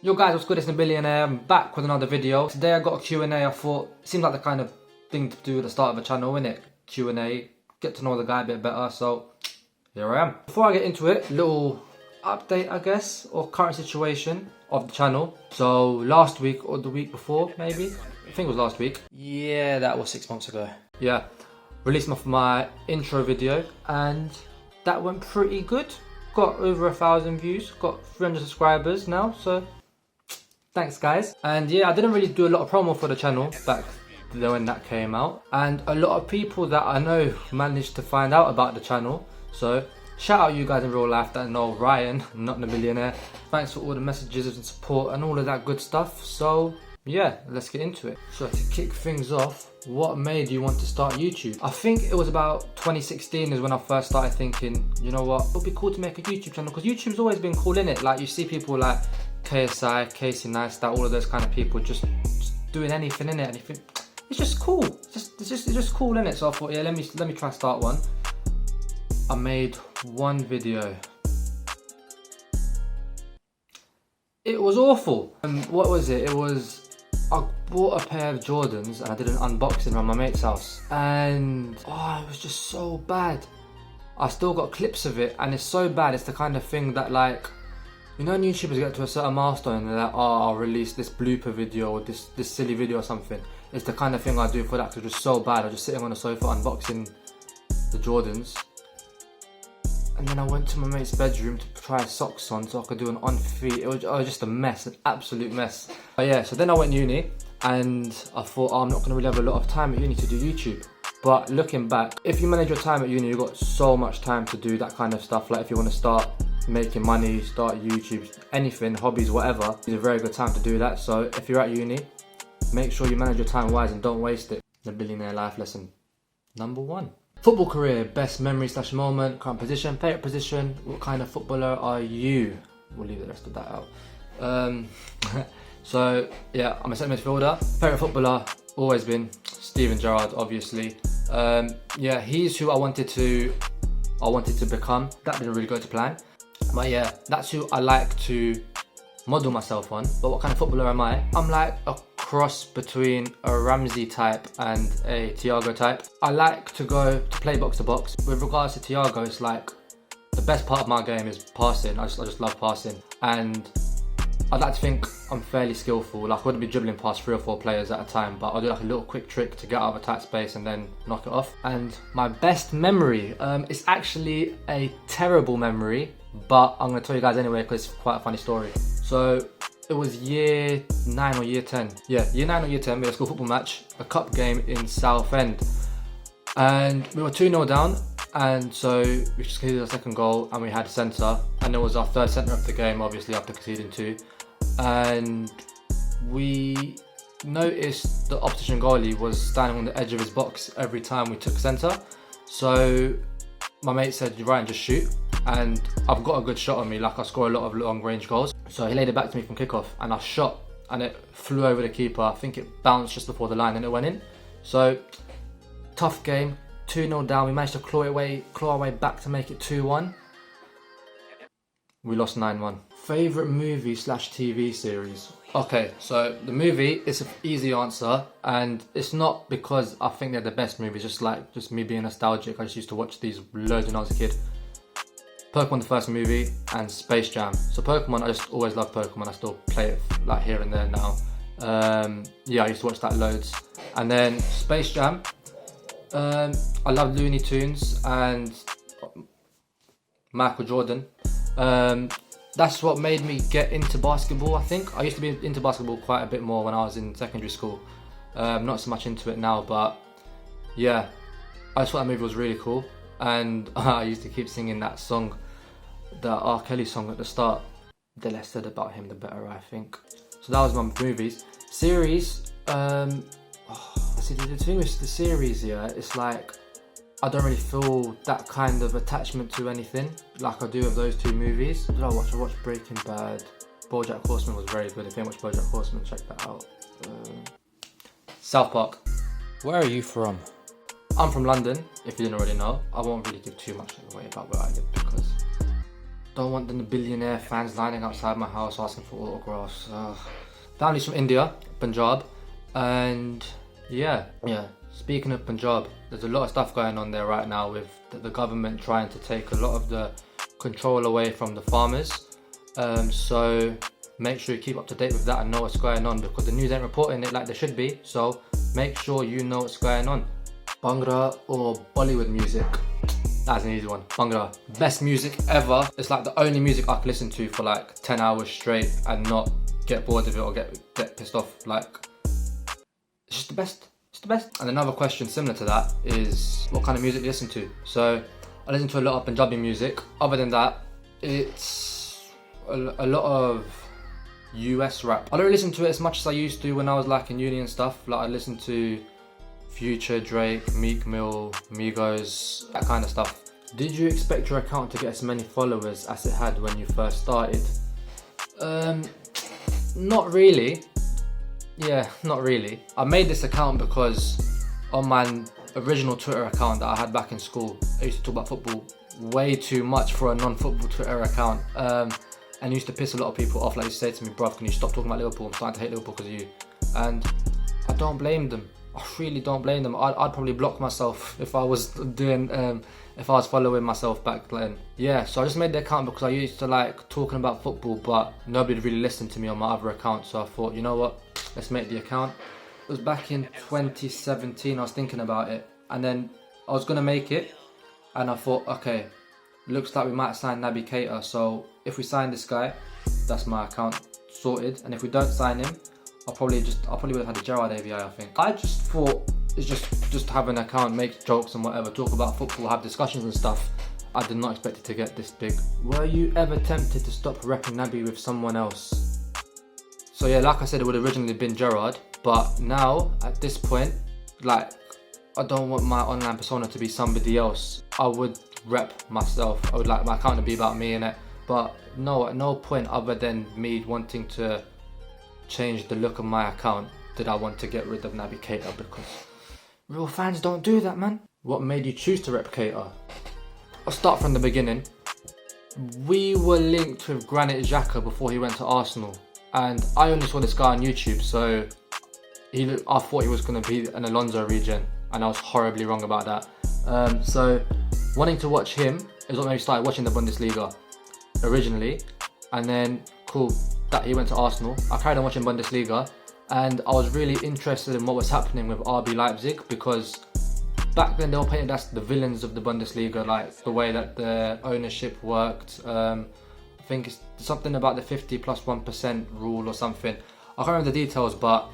Yo guys, what's good? It's Naby Ke&iuml. I'm back with another video. Today I got a Q&A. I thought it seems like the kind of thing to do at the start of a channel, innit? Q&A, get to know the guy a bit better. So here I am. Before I get into it, little update, I guess, or current situation of the channel. So last week or the week before, maybe, I think it was last week. Yeah, that was 6 months ago. Yeah, released my intro video, and that went pretty good. Got over 1,000 views, got 300 subscribers now, so thanks guys. And yeah, I didn't really do a lot of promo for the channel back then when that came out, and a lot of people that I know managed to find out about the channel, so shout out you guys in real life that know Ryan, not the millionaire. Thanks for all the messages and support and all of that good stuff. So yeah, let's get into it. So to kick things off, what made you want to start YouTube? I think it was about 2016 is when I first started thinking, you know what, it would be cool to make a YouTube channel, because YouTube's always been cool, innit? Like you see people like KSI, Casey Neistat, all of those kind of people just doing anything, innit? Anything. It's just cool. It's just cool, innit? So I thought, yeah, let me try start one. I made one video. It was awful. What was it? It was, I bought a pair of Jordans and I did an unboxing around my mate's house, and oh, it was just so bad. I still got clips of it, and it's so bad. It's the kind of thing that, like, you know, when YouTubers get to a certain milestone and they're like, oh, I'll release this blooper video or this silly video or something. It's the kind of thing I do for that, because it was so bad. I was just sitting on the sofa unboxing the Jordans, and then I went to my mate's bedroom to try socks on so I could do an on feet. It was just a mess, an absolute mess. But yeah, so then I went uni, and I thought, oh, I'm not going to really have a lot of time at uni to do YouTube. But looking back, if you manage your time at uni, you've got so much time to do that kind of stuff. Like if you want to start making money, start YouTube, anything, hobbies, whatever, it's a very good time to do that. So if you're at uni, make sure you manage your time wise and don't waste it. The billionaire life lesson number 1. Football career, best memory / moment, current position, favourite position, what kind of footballer are you? We'll leave the rest of that out. So yeah, I'm a centre midfielder. Favourite footballer, always been Steven Gerrard, obviously. Yeah, he's who I wanted to become. That didn't really go to plan. But yeah, that's who I like to model myself on. But what kind of footballer am I? I'm like a cross between a Ramsey type and a Thiago type. I like to play box to box. With regards to Thiago, it's like the best part of my game is passing. I just love passing, and I'd like to think I'm fairly skillful. Like I wouldn't be dribbling past 3 or 4 players at a time, but I'll do like a little quick trick to get out of a tight space and then knock it off. And my best memory, it's actually a terrible memory, but I'm going to tell you guys anyway because it's quite a funny story. So it was year 9 or year 10. Yeah, year 9 or year 10, we had a school football match, a cup game in Southend. And we were 2-0 down, and so we just conceded our second goal and we had centre, and it was our third centre of the game, obviously, after conceding 2. And we noticed the opposition goalie was standing on the edge of his box every time we took centre. So my mate said, Ryan, just shoot. And I've got a good shot on me, like I score a lot of long range goals. So he laid it back to me from kickoff, and I shot, and it flew over the keeper. I think it bounced just before the line and it went in. So tough game, 2-0 down. We managed to claw our way back to make it 2-1. We lost 9-1. Favourite movie / TV series? Okay, so the movie is an easy answer, and it's not because I think they're the best movies, just me being nostalgic. I just used to watch these loads when I was a kid. Pokemon, the first movie, and Space Jam. So Pokemon, I just always loved Pokemon. I still play it like here and there now. Yeah, I used to watch that loads. And then Space Jam, I love Looney Tunes and Michael Jordan. That's what made me get into basketball, I think. I used to be into basketball quite a bit more when I was in secondary school. Not so much into it now, but yeah, I just thought that movie was really cool. And I used to keep singing that song, the R. Kelly song at the start. The less said about him, the better, I think. So that was my movies. Series, see, the thing with the series, yeah, it's like I don't really feel that kind of attachment to anything like I do with those 2 movies. What did I watch? I watched Breaking Bad. BoJack Horseman was very good. If you haven't watched BoJack Horseman, check that out. South Park. Where are you from? I'm from London, if you didn't already know. I won't really give too much away about where I live because Don't want the billionaire fans lining outside my house asking for autographs. Family's from India, Punjab, and yeah. Speaking of Punjab, there's a lot of stuff going on there right now with the government trying to take a lot of the control away from the farmers. So make sure you keep up to date with that and know what's going on, because the news ain't reporting it like they should be. So make sure you know what's going on. Bhangra or Bollywood music? That's an easy one. Bhangra, best music ever. It's like the only music I can listen to for like 10 hours straight and not get bored of it or get pissed off. Like, it's just the best. It's the best. And another question similar to that is, what kind of music do you listen to? So I listen to a lot of Punjabi music. Other than that, it's a lot of US rap. I don't listen to it as much as I used to when I was like in uni and stuff. Like I listen to Future, Drake, Meek Mill, Migos, that kind of stuff. Did you expect your account to get as many followers as it had when you first started? Not really. Yeah, not really. I made this account because on my original Twitter account that I had back in school, I used to talk about football way too much for a non-football Twitter account. And used to piss a lot of people off. Like, used to say to me, bruv, can you stop talking about Liverpool? I'm starting to hate Liverpool because of you. And I don't blame them. I really don't blame them. I'd probably block myself if I was following myself back then. Yeah, so I just made the account because I used to like talking about football, but nobody really listened to me on my other account. So I thought, you know what, let's make the account. It was back in 2017, I was thinking about it. And then I was gonna make it, and I thought, okay, looks like we might sign Naby Ke&iuml. So if we sign this guy, that's my account sorted. And if we don't sign him, I probably would have had a Gerard AVI, I think. I just thought it's just have an account, make jokes and whatever, talk about football, have discussions and stuff. I did not expect it to get this big. Were you ever tempted to stop repping Naby with someone else? So yeah, like I said, it would have originally been Gerard, but now at this point, like, I don't want my online persona to be somebody else. I would rep myself. I would like my account to be about me in it. But no, at no point other than me wanting to change the look of my account did I want to get rid of Naby Ke&iuml, because real fans don't do that, man. What made you choose to rep Ke&iuml? I'll start from the beginning. We were linked with Granit Xhaka before he went to Arsenal, and I only saw this guy on YouTube, so I thought he was going to be an Alonso regen, and I was horribly wrong about that. So wanting to watch him is what made me start watching the Bundesliga originally, and then cool that he went to Arsenal. I carried on watching Bundesliga, and I was really interested in what was happening with RB Leipzig, because back then they were painted as the villains of the Bundesliga, like the way that the ownership worked. I think it's something about the 50+1% rule or something. I can't remember the details, but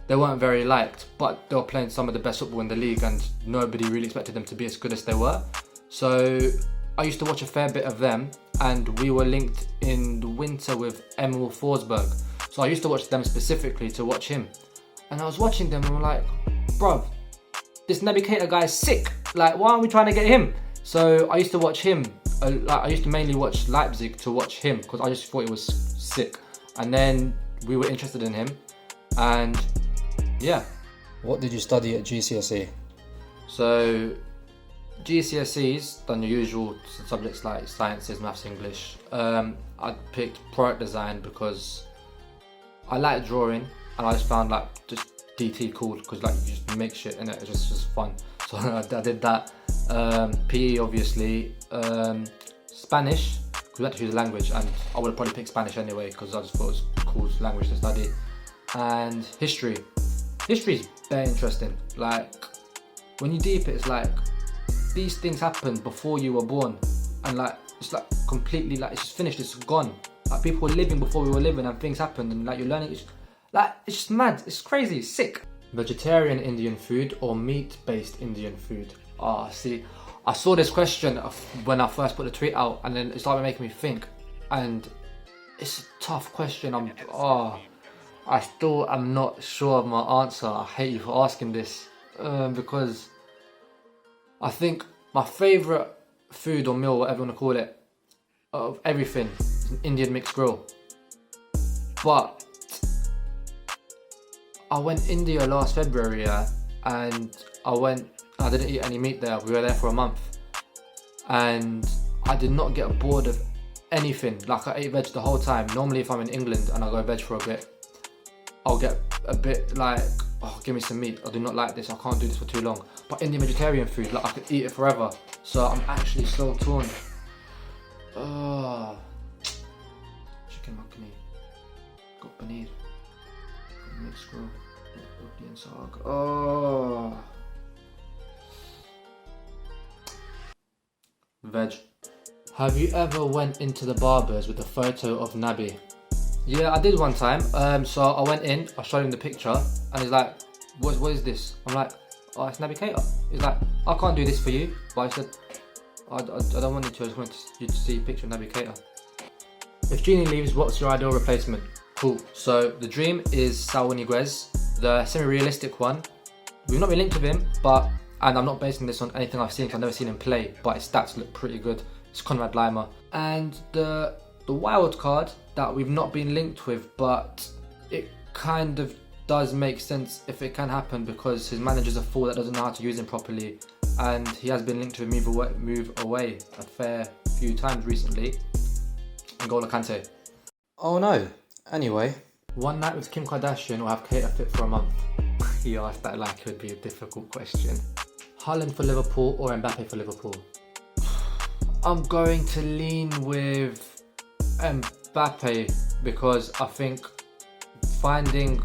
they weren't very liked. But they were playing some of the best football in the league, and nobody really expected them to be as good as they were. So I used to watch a fair bit of them, and we were linked in the winter with Emil Forsberg. So I used to watch them specifically to watch him. And I was watching them and I'm like, bruv, this Naby Ke&iuml guy is sick. Like, why aren't we trying to get him? So I used to watch him. I used to mainly watch Leipzig to watch him, because I just thought he was sick. And then we were interested in him. And yeah. What did you study at GCSE? So GCSEs, done your usual subjects like sciences, maths, English. I picked product design because I like drawing, and I just found like just DT cool, because like you just make shit in it. It's just fun. So I did that. PE obviously. Spanish, because we had to choose a language, and I would have probably picked Spanish anyway because I just thought it was a cool language to study. And history. History is very interesting. Like, when you deep it, it's like these things happened before you were born, and like it's like completely like it's just finished, it's gone. Like, people were living before we were living, and things happened, and like you're learning. It's just mad. It's crazy. It's sick. Vegetarian Indian food or meat-based Indian food? See, I saw this question when I first put the tweet out, and then it started making me think, and it's a tough question. I still am not sure of my answer. I hate you for asking this, because I think my favourite food or meal, whatever you want to call it, of everything, is an Indian mixed grill. But I went India last February, yeah, and I didn't eat any meat there. We were there for a month, and I did not get bored of anything. Like, I ate veg the whole time. Normally if I'm in England and I go veg for a bit, I'll get a bit like, oh, give me some meat. I do not like this. I can't do this for too long. But Indian vegetarian food, like, I could eat it forever. So I'm actually so torn. Chicken makhani. Got paneer. Got mixed grill. Roti and saag. Oh. Veg. Have you ever went into the Barbers with a photo of Naby? Yeah, I did one time. So I went in, I showed him the picture, and he's like, what is this? I'm like, oh, it's Naby Ke&iuml. He's like, I can't do this for you. But I said, I don't want you to, I just wanted you to see a picture of Naby Ke&iuml. If Genie leaves, what's your ideal replacement? Cool. So the dream is wHeRE's, the semi-realistic one. We've not been linked with him, and I'm not basing this on anything I've seen because I've never seen him play, but his stats look pretty good. It's Conrad Lima. And the wild card that we've not been linked with, but it kind of does make sense if it can happen because his manager's a fool that doesn't know how to use him properly, and he has been linked to move away a fair few times recently. N'Golo Kante. Oh no. Anyway, one night with Kim Kardashian or have Kate fit for a month? He asked that like it would be a difficult question. Haaland for Liverpool or Mbappe for Liverpool? I'm going to lean with Mbappe because I think finding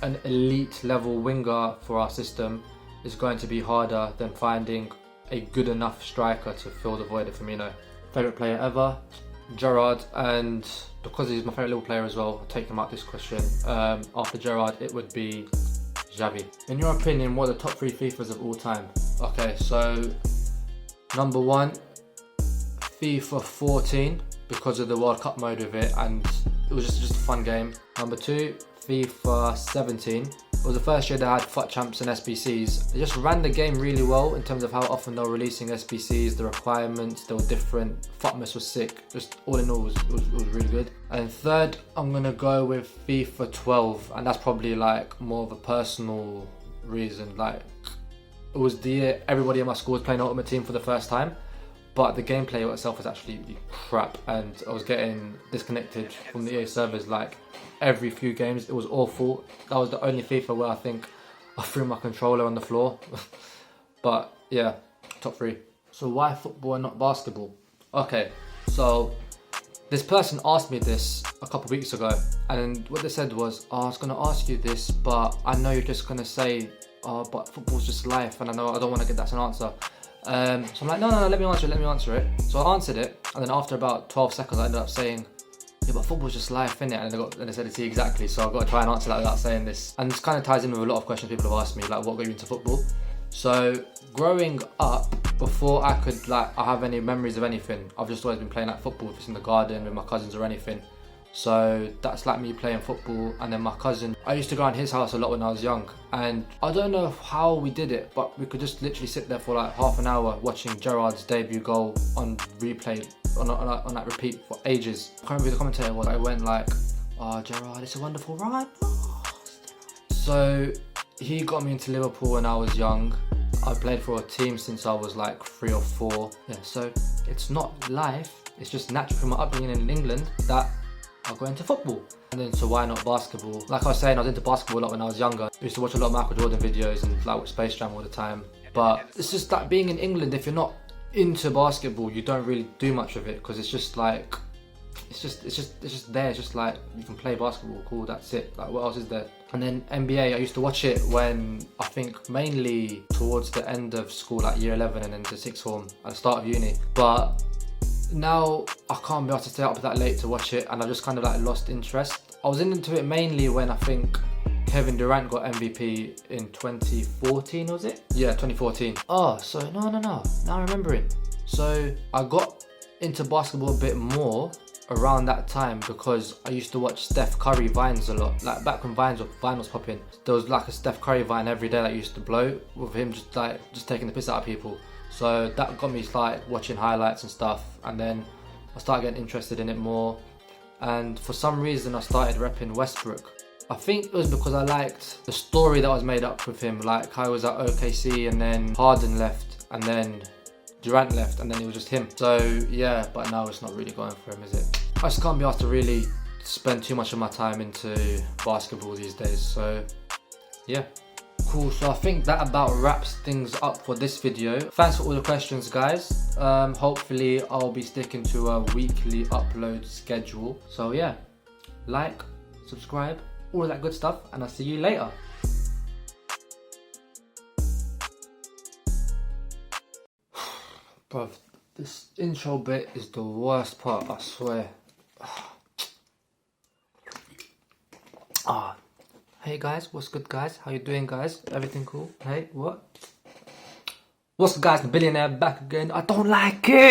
an elite level winger for our system is going to be harder than finding a good enough striker to fill the void of Firmino. Favourite player ever? Gerrard, and because he's my favourite little player as well, I'll take him out this question. After Gerrard, it would be Xavi. In your opinion, what are the top 3 FIFAs of all time? Okay, so number 1, FIFA 14 because of the World Cup mode with it, and it was just a fun game. Number 2, FIFA 17. It was the first year they had FUT Champs and SBCs. They just ran the game really well in terms of how often they were releasing SBCs, the requirements, they were different. FUTmas was sick. Just all in all, it was really good. And 3rd, I'm gonna go with FIFA 12, and that's probably like more of a personal reason. Like, it was the year everybody in my school was playing Ultimate Team for the first time, but the gameplay itself was actually crap, and I was getting disconnected from the EA servers like every few games. It was awful. That was the only FIFA where I think I threw my controller on the floor. But yeah, top 3. So why football and not basketball? Okay, so this person asked me this a couple of weeks ago, and what they said was, oh, I was going to ask you this, but I know you're just going to say, oh, but football's just life, and I know I don't want to get that as an answer. So I'm like, no, let me answer it. So I answered it, and then after about 12 seconds I ended up saying, yeah, but football's just life, innit? And they said it to you exactly, so I've got to try and answer that without saying this. And this kind of ties in with a lot of questions people have asked me, like what got you into football? So growing up, before I could I have any memories of anything, I've just always been playing like football, if it's in the garden with my cousins or anything. So that's like me playing football. And then my cousin, I used to go around his house a lot when I was young, and I don't know how we did it, but we could just literally sit there for like half an hour watching Gerrard's debut goal on replay, on that repeat for ages. I can't remember who the commentator was. I went like, oh, Gerrard, it's a wonderful run. So he got me into Liverpool when I was young. I played for a team since I was like 3 or 4. Yeah, so it's not life, it's just natural from my upbringing in England that I'll go into football. And then, so why not basketball? Like I was saying, I was into basketball a lot when I was younger. I used to watch a lot of Michael Jordan videos and like watch Space Jam all the time. But it's just that being in England, if you're not into basketball, you don't really do much of it, because it's just like, it's just there. It's just like, you can play basketball, cool, that's it. Like, what else is there? And then NBA, I used to watch it when, I think mainly towards the end of school, like year 11 and into 6th form, at the start of uni. But now I can't be able to stay up that late to watch it, and I just kind of like lost interest. I was into it mainly when I think Kevin Durant got MVP in 2014, was it? Yeah, 2014. Oh, so no, now I'm remembering. So I got into basketball a bit more around that time because I used to watch Steph Curry Vines a lot. Like back when Vine was popping, there was like a Steph Curry Vine every day that used to blow, with him just taking the piss out of people. So that got me like watching highlights and stuff, and then I started getting interested in it more. And for some reason I started repping Westbrook. I think it was because I liked the story that was made up with him, like how he was at OKC and then Harden left, and then Durant left, and then it was just him. So yeah, but now it's not really going for him, is it? I just can't be asked to really spend too much of my time into basketball these days. So yeah. Cool, so I think that about wraps things up for this video. Thanks for all the questions, guys. Hopefully I'll be sticking to a weekly upload schedule. So yeah, like, subscribe, all of that good stuff, and I'll see you later. Bruv, this intro bit is the worst part, I swear. Hey guys, what's good guys? How you doing guys? Everything cool? Hey, what? What's good guys, the billionaire back again. I don't like it!